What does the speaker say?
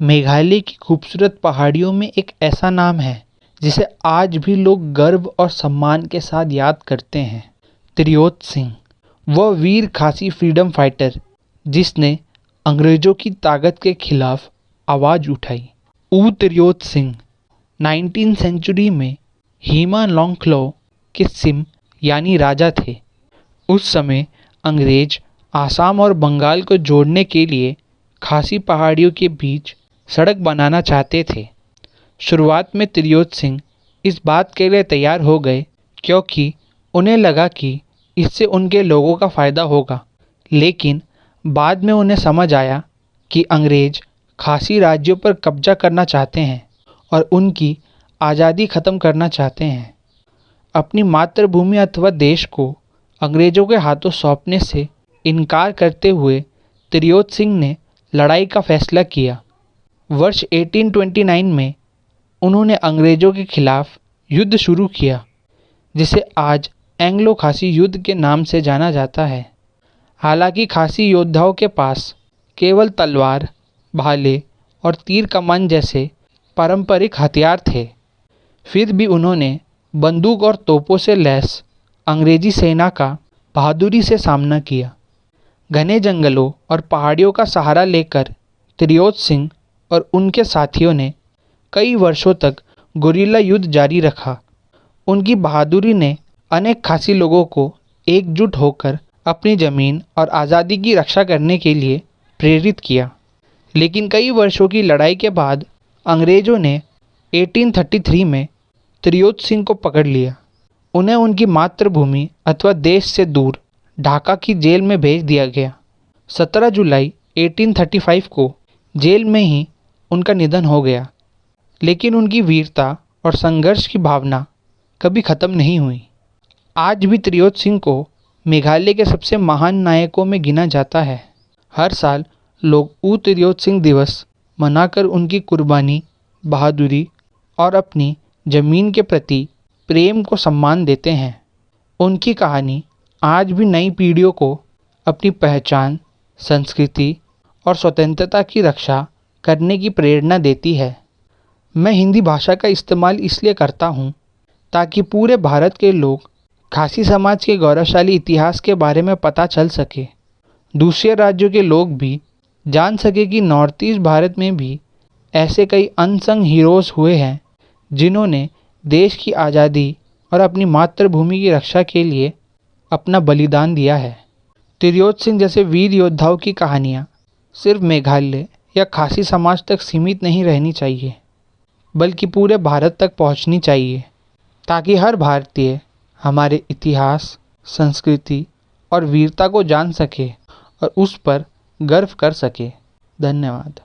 मेघालय की खूबसूरत पहाड़ियों में एक ऐसा नाम है जिसे आज भी लोग गर्व और सम्मान के साथ याद करते हैं। त्रियोत सिंह, वह वीर खासी फ्रीडम फाइटर जिसने अंग्रेज़ों की ताकत के खिलाफ आवाज़ उठाई। ऊ त्रियोत सिंह 19वीं सेंचुरी में हीमा लॉन्गक्लॉ के सिम यानी राजा थे। उस समय अंग्रेज आसाम और बंगाल को जोड़ने के लिए खासी पहाड़ियों के बीच सड़क बनाना चाहते थे। शुरुआत में त्रियोत सिंह इस बात के लिए तैयार हो गए क्योंकि उन्हें लगा कि इससे उनके लोगों का फ़ायदा होगा, लेकिन बाद में उन्हें समझ आया कि अंग्रेज खासी राज्यों पर कब्जा करना चाहते हैं और उनकी आज़ादी ख़त्म करना चाहते हैं। अपनी मातृभूमि अथवा देश को अंग्रेज़ों के हाथों सौंपने से इनकार करते हुए त्रियोत सिंह ने लड़ाई का फैसला किया। वर्ष 1829 में उन्होंने अंग्रेज़ों के खिलाफ युद्ध शुरू किया, जिसे आज एंग्लो खासी युद्ध के नाम से जाना जाता है। हालांकि खासी योद्धाओं के पास केवल तलवार, भाले और तीर कमान जैसे पारंपरिक हथियार थे, फिर भी उन्होंने बंदूक और तोपों से लैस अंग्रेजी सेना का बहादुरी से सामना किया। घने जंगलों और पहाड़ियों का सहारा लेकर त्रियोत सिंह और उनके साथियों ने कई वर्षों तक गुरिल्ला युद्ध जारी रखा। उनकी बहादुरी ने अनेक खासी लोगों को एकजुट होकर अपनी ज़मीन और आज़ादी की रक्षा करने के लिए प्रेरित किया। लेकिन कई वर्षों की लड़ाई के बाद अंग्रेज़ों ने 1833 में त्रियोत सिंह को पकड़ लिया। उन्हें उनकी मातृभूमि अथवा देश से दूर ढाका की जेल में भेज दिया गया। 17 जुलाई 1835 को जेल में ही उनका निधन हो गया, लेकिन उनकी वीरता और संघर्ष की भावना कभी ख़त्म नहीं हुई। आज भी त्रियोत सिंह को मेघालय के सबसे महान नायकों में गिना जाता है। हर साल लोग ऊ त्रियोत सिंह दिवस मनाकर उनकी कुर्बानी, बहादुरी और अपनी ज़मीन के प्रति प्रेम को सम्मान देते हैं। उनकी कहानी आज भी नई पीढ़ियों को अपनी पहचान, संस्कृति और स्वतंत्रता की रक्षा करने की प्रेरणा देती है। मैं हिंदी भाषा का इस्तेमाल इसलिए करता हूँ ताकि पूरे भारत के लोग खासी समाज के गौरवशाली इतिहास के बारे में पता चल सके। दूसरे राज्यों के लोग भी जान सके कि नॉर्थ ईस्ट भारत में भी ऐसे कई अनसंग हीरोज़ हुए हैं जिन्होंने देश की आज़ादी और अपनी मातृभूमि की रक्षा के लिए अपना बलिदान दिया है। त्रियोत सिंह जैसे वीर योद्धाओं की कहानियाँ सिर्फ मेघालय या खासी समाज तक सीमित नहीं रहनी चाहिए, बल्कि पूरे भारत तक पहुँचनी चाहिए, ताकि हर भारतीय हमारे इतिहास, संस्कृति और वीरता को जान सके और उस पर गर्व कर सके। धन्यवाद।